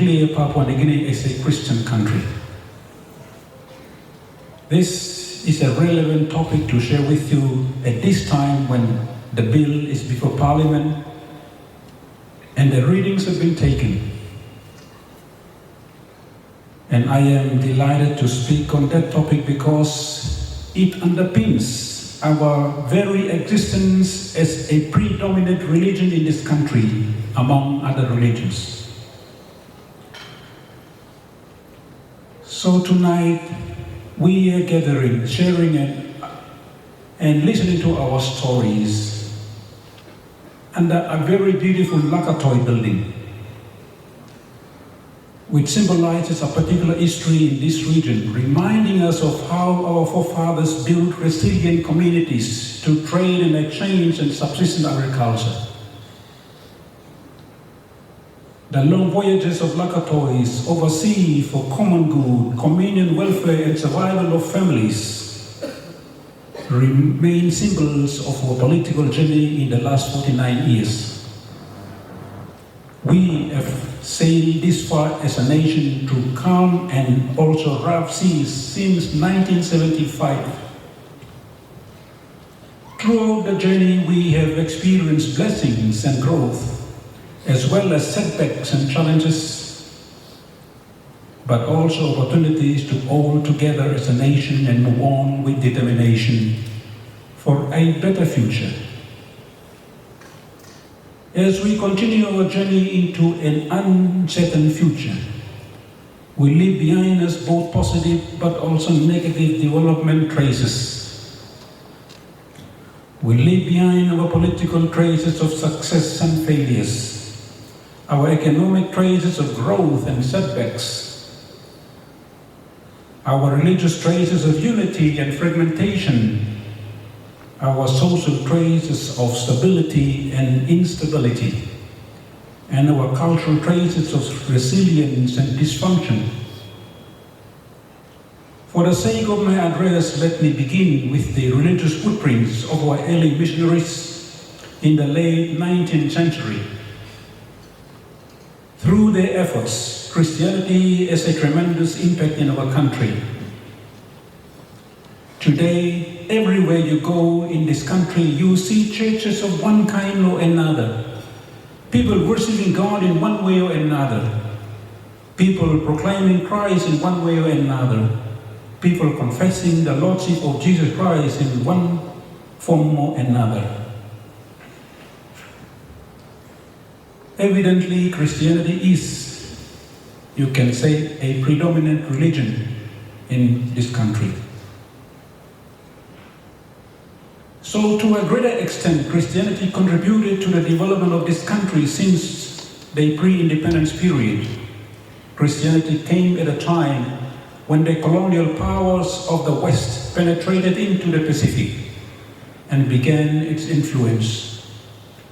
declare Papua New Guinea as a Christian country. This is a relevant topic to share with you at this time when the bill is before Parliament and the readings have been taken. And I am delighted to speak on that topic because it underpins our very existence as a predominant religion in this country among other religions. So tonight we are gathering, sharing and listening to our stories under a very beautiful Lakatoi building, which symbolizes a particular history in this region, reminding us of how our forefathers built resilient communities to trade and exchange and subsistence agriculture. The long voyages of Lakatois overseas for common good, communion, welfare, and survival of families remain symbols of our political journey in the last 49 years. We have sailed this far as a nation to calm and also rough seas since 1975. Throughout the journey, we have experienced blessings and growth, as well as setbacks and challenges, but also opportunities to hold together as a nation and move on with determination for a better future. As we continue our journey into an uncertain future, we leave behind us both positive but also negative development traces. We leave behind our political traces of success and failures, our economic traces of growth and setbacks, our religious traces of unity and fragmentation, our social traces of stability and instability, and our cultural traces of resilience and dysfunction. For the sake of my address, let me begin with the religious footprints of our early missionaries in the late 19th century. Through their efforts, Christianity has a tremendous impact in our country. Today, everywhere you go in this country, you see churches of one kind or another. People worshiping God in one way or another. People proclaiming Christ in one way or another. People confessing the Lordship of Jesus Christ in one form or another. Evidently, Christianity is, you can say, a predominant religion in this country. So to a greater extent, Christianity contributed to the development of this country since the pre-independence period. Christianity came at a time when the colonial powers of the West penetrated into the Pacific and began its influence.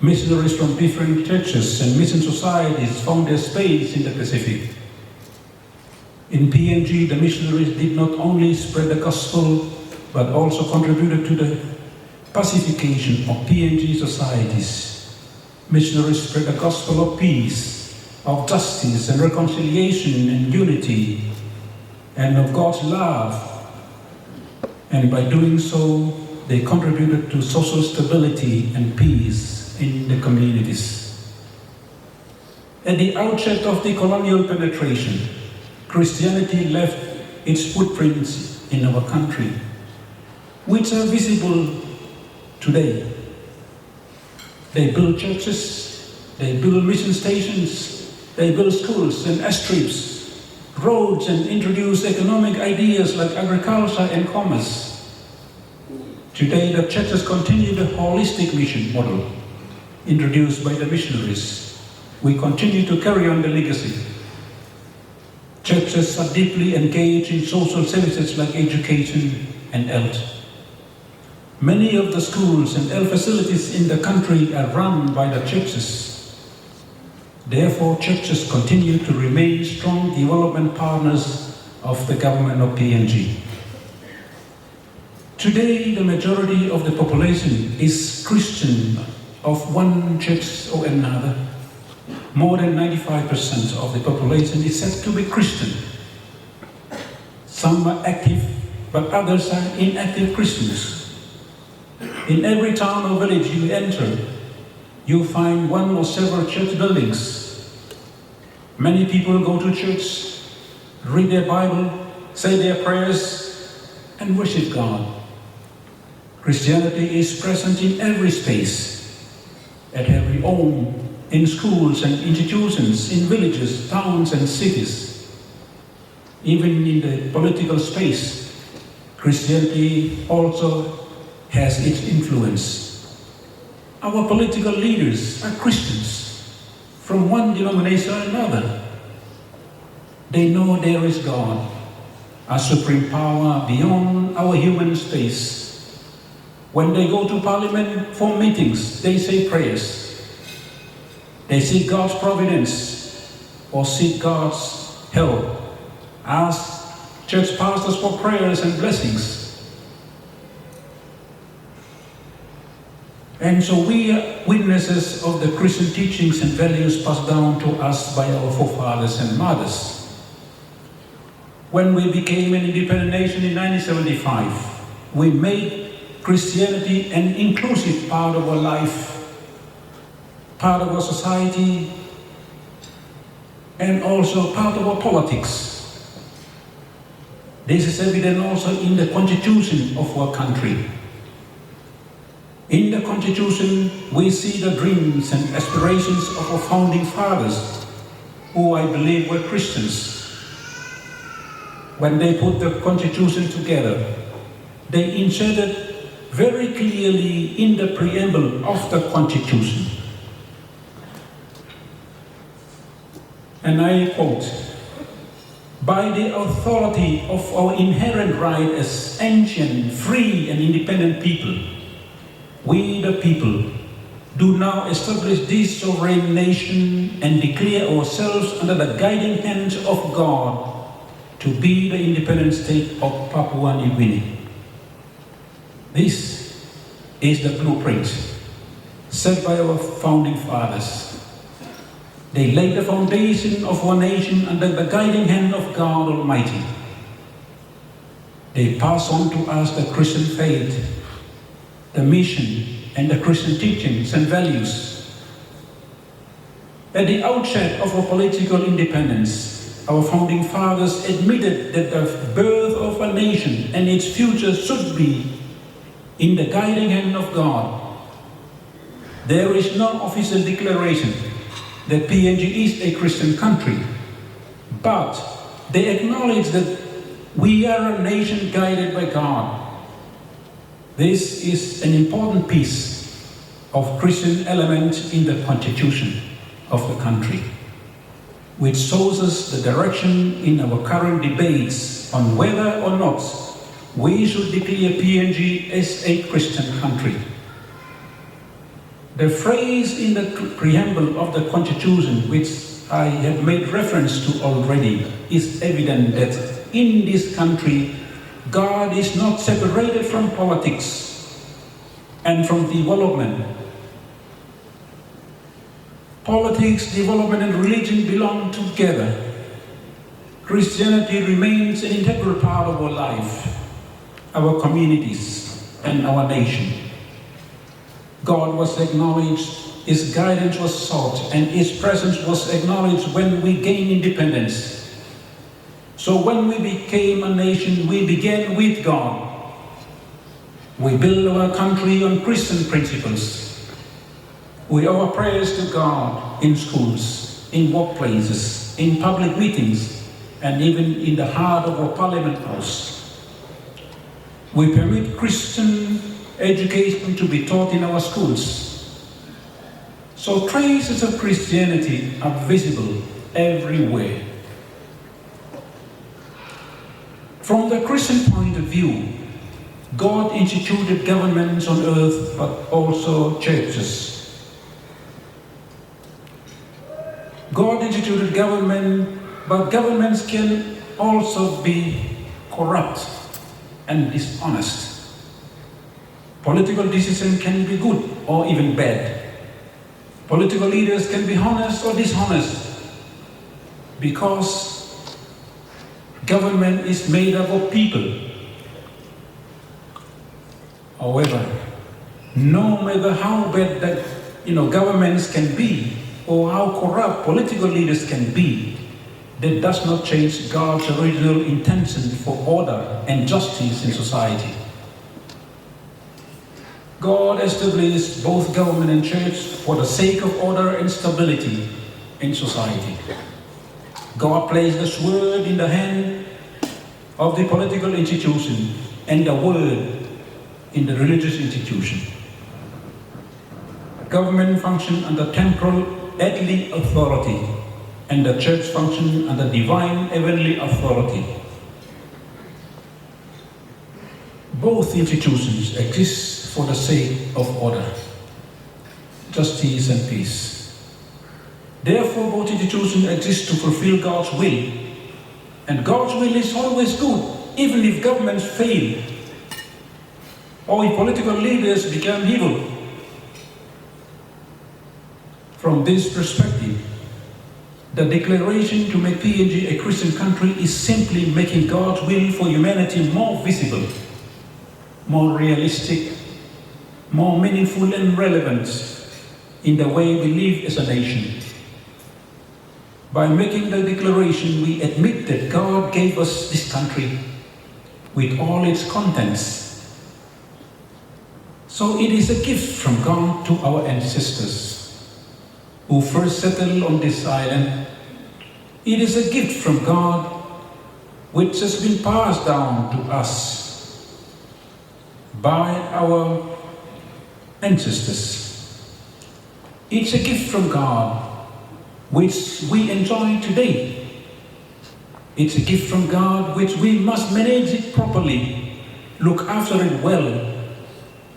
Missionaries from different churches and mission societies found their space in the Pacific. In PNG, the missionaries did not only spread the gospel, but also contributed to the pacification of PNG societies. Missionaries spread the gospel of peace, of justice and reconciliation and unity, and of God's love. And by doing so, they contributed to social stability and peace in the communities. At the outset of the colonial penetration, Christianity left its footprints in our country, which are visible today. They build churches, they build mission stations, they build schools and airstrips, roads, and introduce economic ideas like agriculture and commerce. Today, the churches continue the holistic mission model introduced by the missionaries. We continue to carry on the legacy. Churches are deeply engaged in social services like education and health. Many of the schools and health facilities in the country are run by the churches. Therefore, churches continue to remain strong development partners of the government of PNG. Today, the majority of the population is Christian of one church or another. more than 95% of the population is said to be Christian. Some are active, but others are inactive Christians. In every town or village you enter, you find one or several church buildings. Many people go to church, read their Bible, say their prayers, and worship God. Christianity is present in every space, at every home, in schools and institutions, in villages, towns and cities. Even in the political space, Christianity also has its influence. Our political leaders are Christians from one denomination or another. They know there is God, a supreme power beyond our human space. When they go to Parliament for meetings, they say prayers. They seek God's providence or seek God's help. Ask church pastors for prayers and blessings. And so we are witnesses of the Christian teachings and values passed down to us by our forefathers and mothers. When we became an independent nation in 1975, we made Christianity an inclusive part of our life, part of our society, and also part of our politics. This is evident also in the constitution of our country. In the constitution, we see the dreams and aspirations of our founding fathers, who I believe were Christians. When they put the constitution together, they inserted very clearly in the preamble of the constitution. And I quote, "By the authority of our inherent right as ancient, free and independent people, we the people do now establish this sovereign nation and declare ourselves under the guiding hand of God to be the independent state of Papua New Guinea." This is the blueprint set by our founding fathers. They laid the foundation of our nation under the guiding hand of God Almighty. They pass on to us the Christian faith, the mission, and the Christian teachings and values. At the outset of our political independence, our founding fathers admitted that the birth of a nation and its future should be in the guiding hand of God. There is no official declaration that PNG is a Christian country, but they acknowledge that we are a nation guided by God. This is an important piece of Christian element in the constitution of the country, which shows us the direction in our current debates on whether or not we should declare PNG as a Christian country. The phrase in the preamble of the Constitution, which I have made reference to already, is evident that in this country, God is not separated from politics and from development. Politics, development, and religion belong together. Christianity remains an integral part of our life, our communities, and our nation. God was acknowledged, His guidance was sought, and His presence was acknowledged when we gained independence. So when we became a nation, we began with God. We build our country on Christian principles. We offer prayers to God in schools, in workplaces, in public meetings, and even in the heart of our Parliament House. We permit Christian education to be taught in our schools. So traces of Christianity are visible everywhere. From the Christian point of view, God instituted governments on earth, but also churches. God instituted government, but governments can also be corrupt and dishonest. Political decisions can be good or even bad. Political leaders can be honest or dishonest because government is made up of people. However, no matter how bad that governments can be or how corrupt political leaders can be, that does not change God's original intention for order and justice in society. God established both government and church for the sake of order and stability in society. God placed the sword in the hand of the political institution and the word in the religious institution. Government functions under temporal earthly authority, and the church functions under divine heavenly authority. Both institutions exist for the sake of order, justice, and peace. Therefore, both institutions exist to fulfill God's will, and God's will is always good, even if governments fail or if political leaders become evil. From this perspective, the declaration to make PNG a Christian country is simply making God's will for humanity more visible, more realistic, more meaningful and relevant in the way we live as a nation. By making the declaration, we admit that God gave us this country with all its contents. So it is a gift from God to our ancestors who first settled on this island. It is a gift from God which has been passed down to us by our ancestors. It's a gift from God which we enjoy today. It's a gift from God which we must manage it properly, look after it well,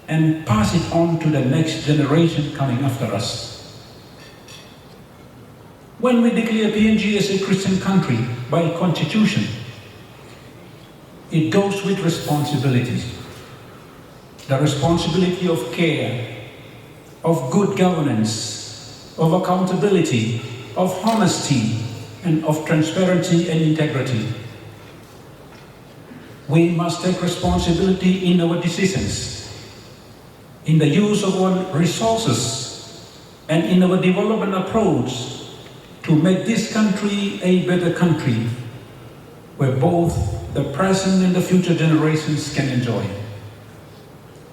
and pass it on to the next generation coming after us. When we declare PNG as a Christian country by constitution, it goes with responsibilities. The responsibility of care, of good governance, of accountability, of honesty, and of transparency and integrity. We must take responsibility in our decisions, in the use of our resources, and in our development approach to make this country a better country where both the present and the future generations can enjoy.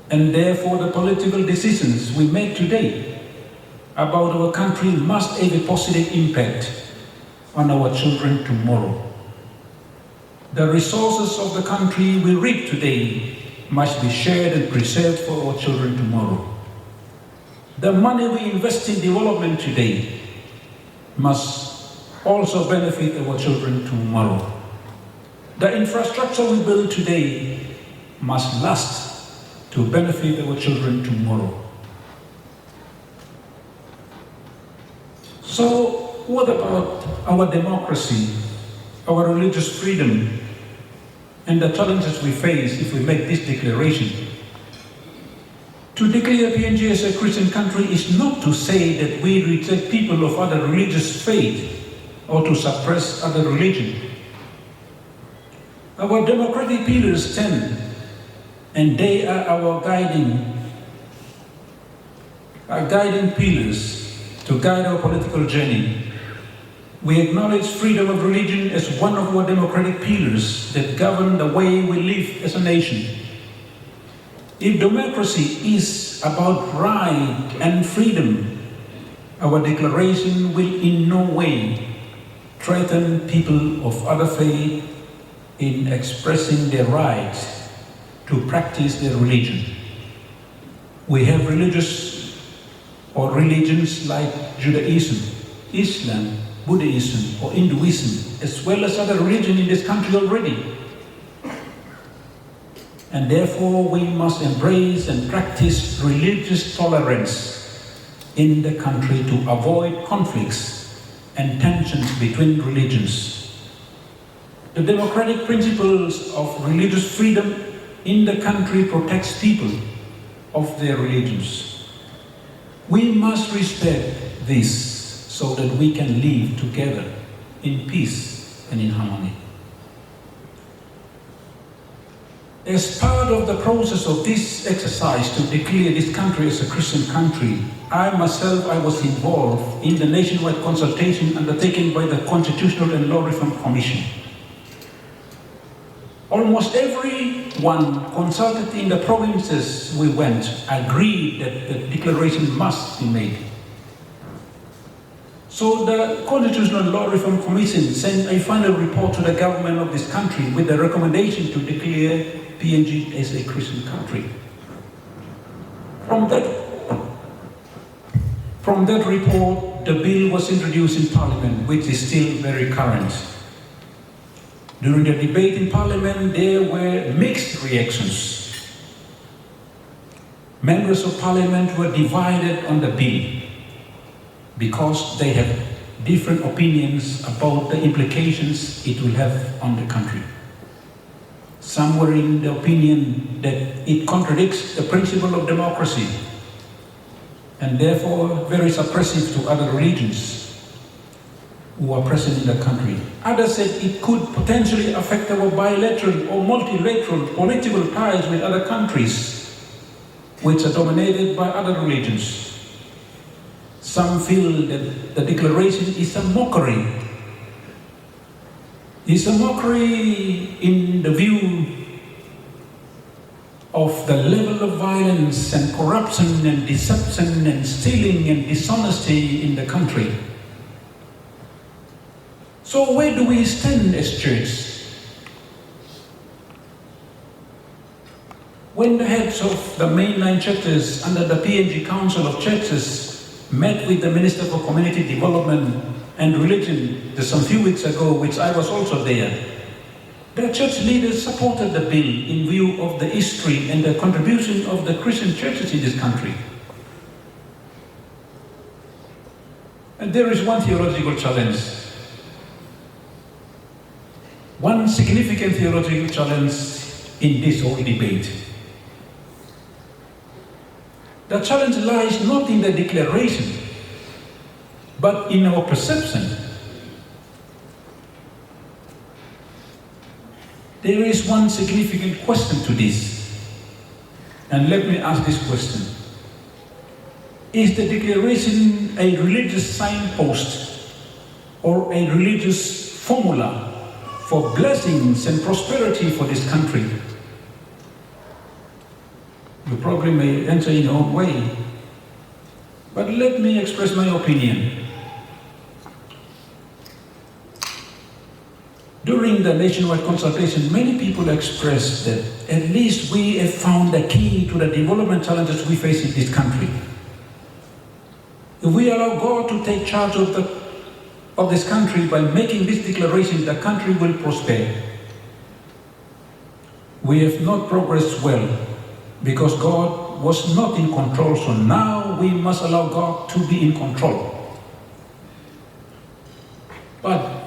And therefore, the political decisions we make today about our country must have a positive impact on our children tomorrow. The resources of the country we reap today must be shared and preserved for our children tomorrow. The money we invest in development today must also benefit our children tomorrow. The infrastructure we build today must last to benefit our children tomorrow. So, what about our democracy, our religious freedom, and the challenges we face if we make this declaration? To declare PNG as a Christian country is not to say that we reject people of other religious faith or to suppress other religion. Our democratic pillars stand, and they are our guiding pillars to guide our political journey. We acknowledge freedom of religion as one of our democratic pillars that govern the way we live as a nation. If democracy is about right and freedom, our declaration will in no way threaten people of other faith in expressing their rights to practice their religion. We have religions like Judaism, Islam, Buddhism, or Hinduism, as well as other religions in this country already. And therefore, we must embrace and practice religious tolerance in the country to avoid conflicts and tensions between religions. The democratic principles of religious freedom in the country protects people of their religions. We must respect this so that we can live together in peace and in harmony. As part of the process of this exercise to declare this country as a Christian country, I was involved in the nationwide consultation undertaken by the Constitutional and Law Reform Commission. Almost everyone consulted in the provinces we went agreed that the declaration must be made. So the Constitutional Law Reform Commission sent a final report to the government of this country with the recommendation to declare PNG as a Christian country. From that report, the bill was introduced in Parliament, which is still very current. During the debate in Parliament, there were mixed reactions. Members of Parliament were divided on the bill because they have different opinions about the implications it will have on the country. Some were in the opinion that it contradicts the principle of democracy and therefore very suppressive to other religions who are present in the country. Others said it could potentially affect our bilateral or multilateral political ties with other countries which are dominated by other religions. Some feel that the declaration is a mockery. It's a mockery in the view of the level of violence and corruption and deception and stealing and dishonesty in the country. So where do we stand as church? When the heads of the mainline churches under the PNG Council of Churches met with the Minister for Community Development and Religion just some few weeks ago, which I was also there, the church leaders supported the bill in view of the history and the contribution of the Christian churches in this country. And there is one theological challenge. One significant theological challenge in this whole debate. The challenge lies not in the declaration, but in our perception. There is one significant question to this, and let me ask this question. Is the declaration a religious signpost or a religious formula for blessings and prosperity for this country? You probably may answer in your own way, but let me express my opinion. During the nationwide consultation, many people expressed that at least we have found the key to the development challenges we face in this country. If we allow God to take charge of this country by making this declaration, the country will prosper. We have not progressed well because God was not in control, so now we must allow God to be in control. But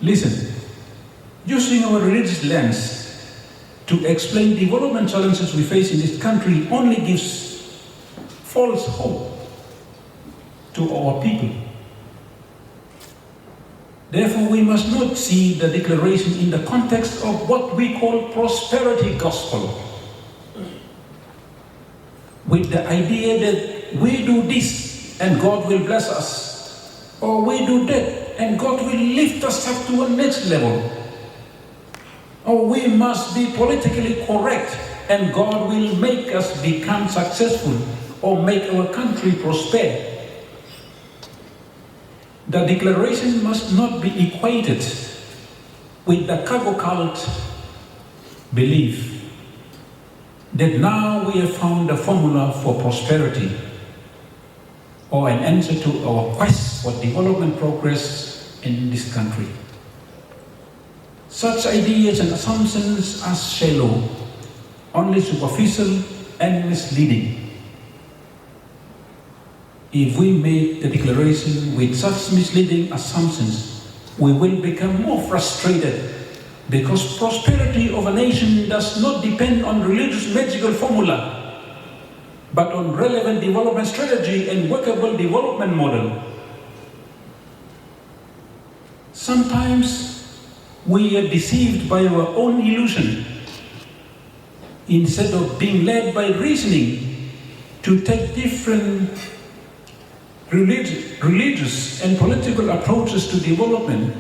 listen, using our religious lens to explain development challenges we face in this country only gives false hope to our people. Therefore, we must not see the declaration in the context of what we call prosperity gospel, with the idea that we do this and God will bless us, or we do that and God will lift us up to a next level, or we must be politically correct and God will make us become successful or make our country prosper. The declaration must not be equated with the cargo cult belief that now we have found a formula for prosperity or an answer to our quest for development progress in this country. Such ideas and assumptions are shallow, only superficial and misleading. If we make the declaration with such misleading assumptions, we will become more frustrated because prosperity of a nation does not depend on religious magical formula, but on relevant development strategy and workable development model. Sometimes we are deceived by our own illusion. Instead of being led by reasoning to take different religious and political approaches to development,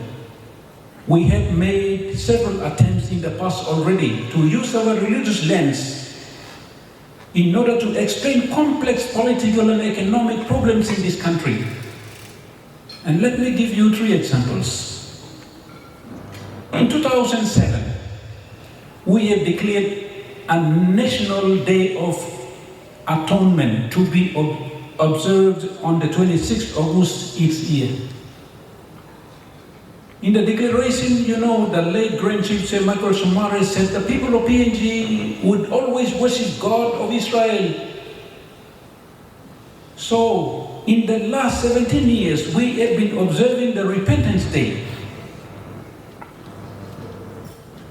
we have made several attempts in the past already to use our religious lens in order to explain complex political and economic problems in this country. And let me give you 3 examples. In 2007, we have declared a National Day of Atonement to be observed on the 26th of August each year. In the declaration, the late Grand Chief Michael Shamari said the people of PNG would always worship God of Israel. So, in the last 17 years, we have been observing the Repentance Day.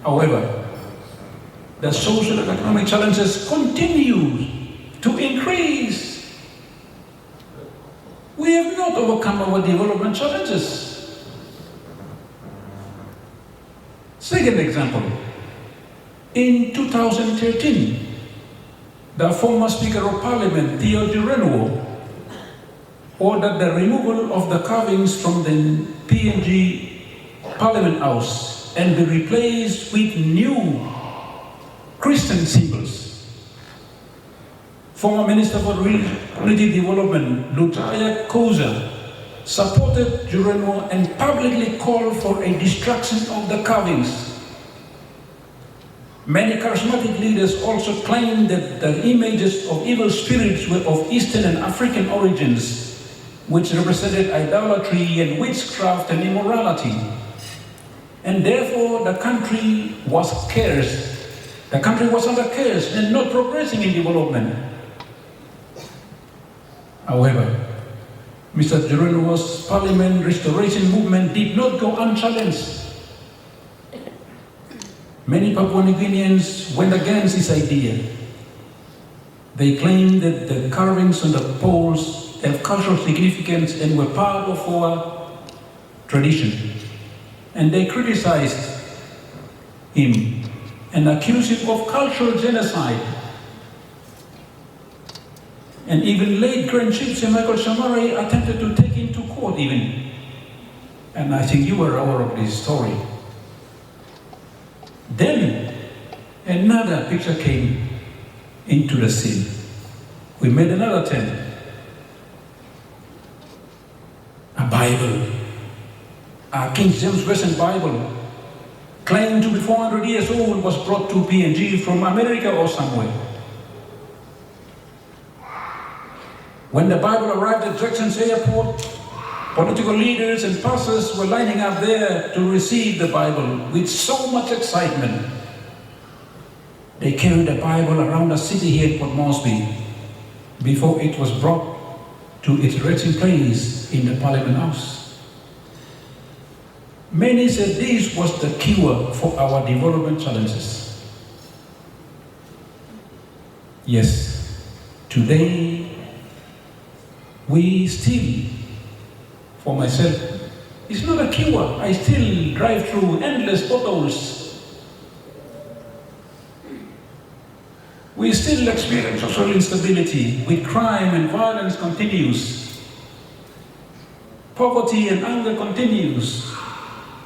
However, the social and economic challenges continue to increase. We have not overcome our development challenges. Second example, in 2013, the former Speaker of Parliament, Theological, ordered the removal of the carvings from the PNG Parliament House and be replaced with new Christian symbols. Former Minister for Community Development, Lutaya Koza, supported Urame and publicly called for a destruction of the carvings. Many charismatic leaders also claimed that the images of evil spirits were of Eastern and African origins, which represented idolatry and witchcraft and immorality. And therefore the country was cursed. The country was under curse and not progressing in development. However, Mr. Urame's Parliament restoration movement did not go unchallenged. Many Papua New Guineans went against this idea. They claimed that the carvings on the poles have cultural significance and were part of our tradition. And they criticized him and accused him of cultural genocide. And even late Grand Chief Michael Shamari attempted to take him to court even. And I think you were aware of this story. Then another picture came into the scene. We made another attempt. A Bible, a King James Version Bible, claimed to be 400 years old, was brought to PNG from America or somewhere. When the Bible arrived at Jackson's airport, political leaders and pastors were lining up there to receive the Bible with so much excitement. They carried the Bible around the city here in Port Moresby before it was brought to its resting place in the Parliament House. Many said this was the cure for our development challenges. Yes, today we still, for myself, it's not a cure. I still drive through endless potholes. We still experience social instability with crime and violence continues. Poverty and anger continues.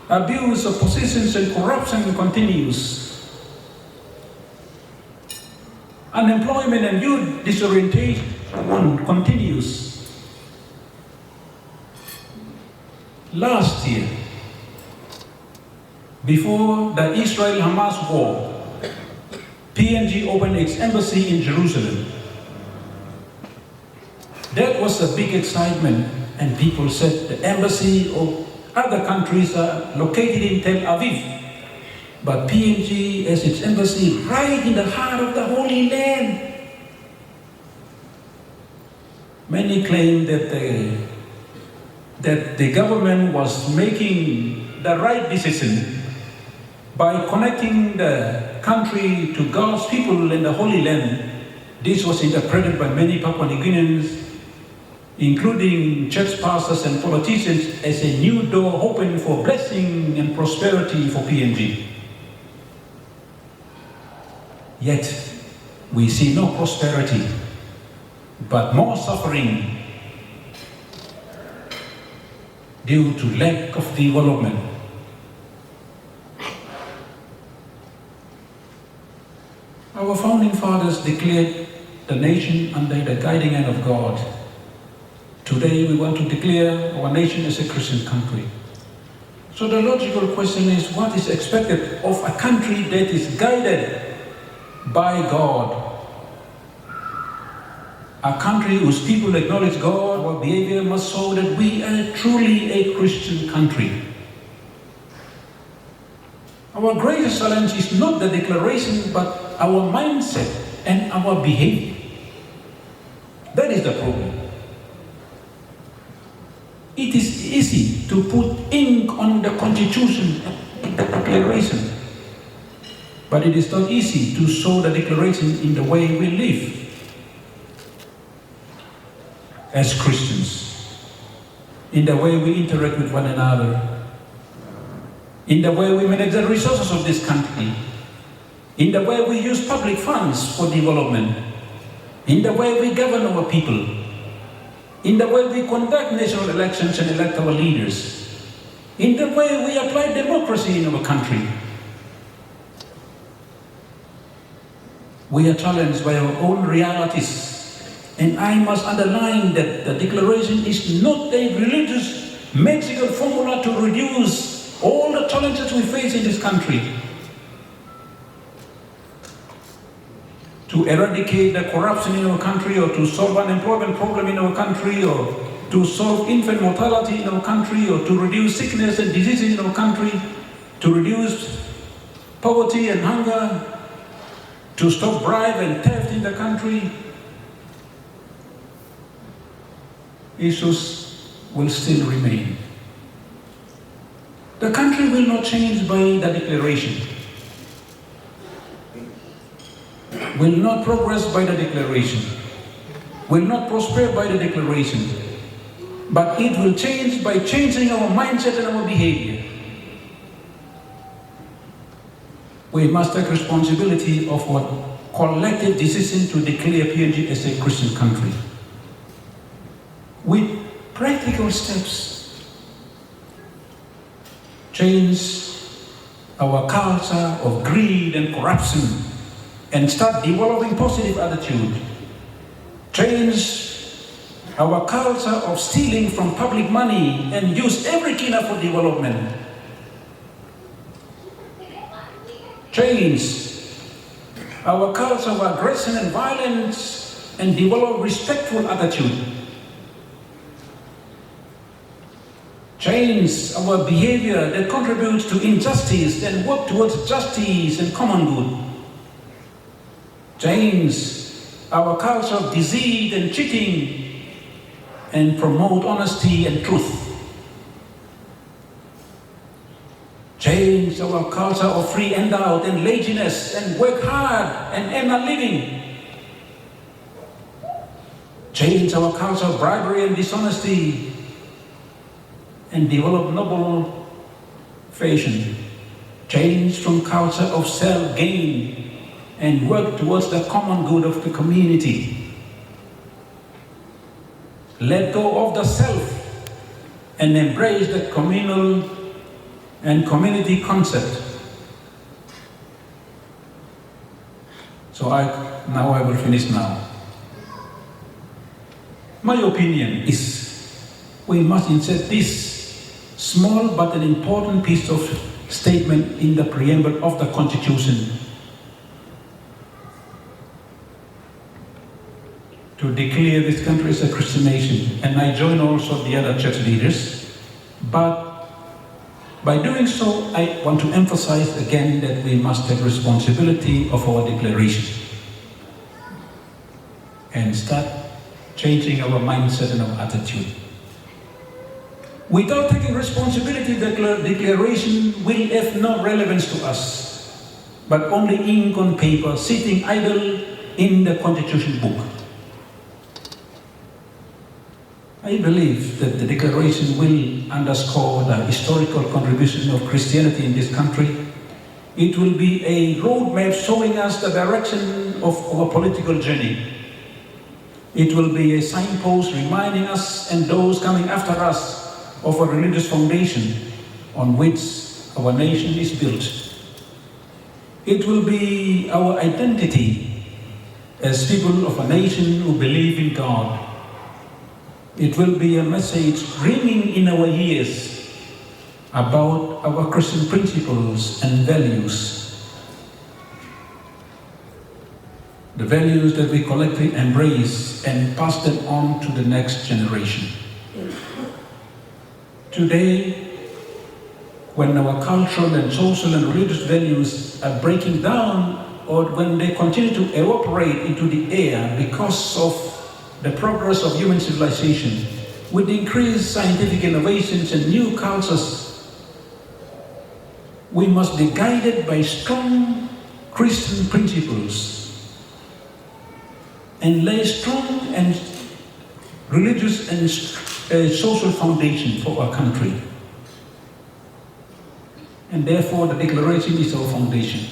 Abuse of positions and corruption continues. Unemployment and youth disorientation continues. Last year, before the Israel-Hamas war, PNG opened its embassy in Jerusalem. That was a big excitement, and people said the embassy of other countries are located in Tel Aviv, but PNG has its embassy right in the heart of the Holy Land. Many claim that the government was making the right decision by connecting the country to God's people in the Holy Land, This was interpreted by many Papua New Guineans, including church pastors and politicians, as a new door open for blessing and prosperity for PNG. Yet, we see no prosperity, but more suffering due to lack of development. Our founding fathers declared the nation under the guiding hand of God. Today we want to declare our nation as a Christian country. So the logical question is, what is expected of a country that is guided by God? A country whose people acknowledge God, our behavior must show that we are truly a Christian country. Our greatest challenge is not the declaration, but our mindset and our behavior. That is the problem. It is easy to put ink on the Constitution and the declaration, but it is not easy to show the declaration in the way we live as Christians, in the way we interact with one another, in the way we manage the resources of this country, in the way we use public funds for development, in the way we govern our people, in the way we conduct national elections and elect our leaders, in the way we apply democracy in our country. We are challenged by our own realities, and I must underline that the declaration is not a religious magical formula to reduce all the challenges we face in this country, to eradicate the corruption in our country, or to solve unemployment problem in our country, or to solve infant mortality in our country, or to reduce sickness and diseases in our country, to reduce poverty and hunger, to stop bribe and theft in the country. Issues will still remain. The country will not change by the declaration, will not progress by the declaration, will not prosper by the declaration, but it will change by changing our mindset and our behavior. We must take responsibility of our collective decision to declare PNG as a Christian country, with practical steps. Change our culture of greed and corruption and start developing positive attitude. Change our culture of stealing from public money and use every kina for development. Change our culture of aggression and violence and develop respectful attitude. Change our behavior that contributes to injustice and work towards justice and common good. Change our culture of deceit and cheating and promote honesty and truth. Change our culture of free handout and laziness and work hard and earn a living. Change our culture of bribery and dishonesty and develop noble fashion. Change from culture of self-gain and work towards the common good of the community. Let go of the self and embrace the communal and community concept. So I will finish now. My opinion is we must insert this small but an important piece of statement in the preamble of the Constitution to declare this country as a Christian nation. And I join also the other church leaders. But by doing so, I want to emphasize again that we must take responsibility of our declaration and start changing our mindset and our attitude. Without taking responsibility, the declaration will have no relevance to us, but only ink on paper, sitting idle in the Constitution book. I believe that the declaration will underscore the historical contribution of Christianity in this country. It will be a roadmap showing us the direction of our political journey. It will be a signpost reminding us and those coming after us of a religious foundation on which our nation is built. It will be our identity as people of a nation who believe in God. It will be a message ringing in our ears about our Christian principles and values. The values that we collectively embrace and pass them on to the next generation. Today, when our cultural and social and religious values are breaking down, or when they continue to evaporate into the air because of the progress of human civilization, with increased scientific innovations and new cultures, we must be guided by strong Christian principles and lay strong and religious and social foundation for our country. And therefore, the declaration is our foundation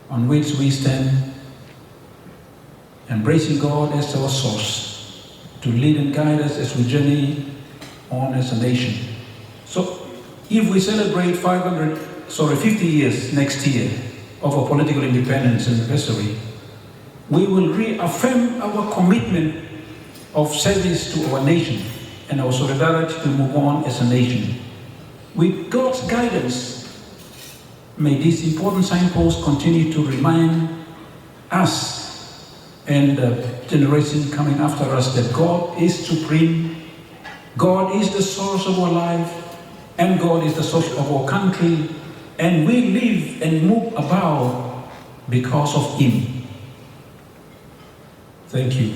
on which we stand, embracing God as our source to lead and guide us as we journey on as a nation. So, if we celebrate 50 years next year of our political independence anniversary, we will reaffirm our commitment of service to our nation and our solidarity to move on as a nation. With God's guidance, may this important signpost continue to remind us and the generation coming after us that God is supreme, God is the source of our life, and God is the source of our country, and we live and move about because of Him. Thank you.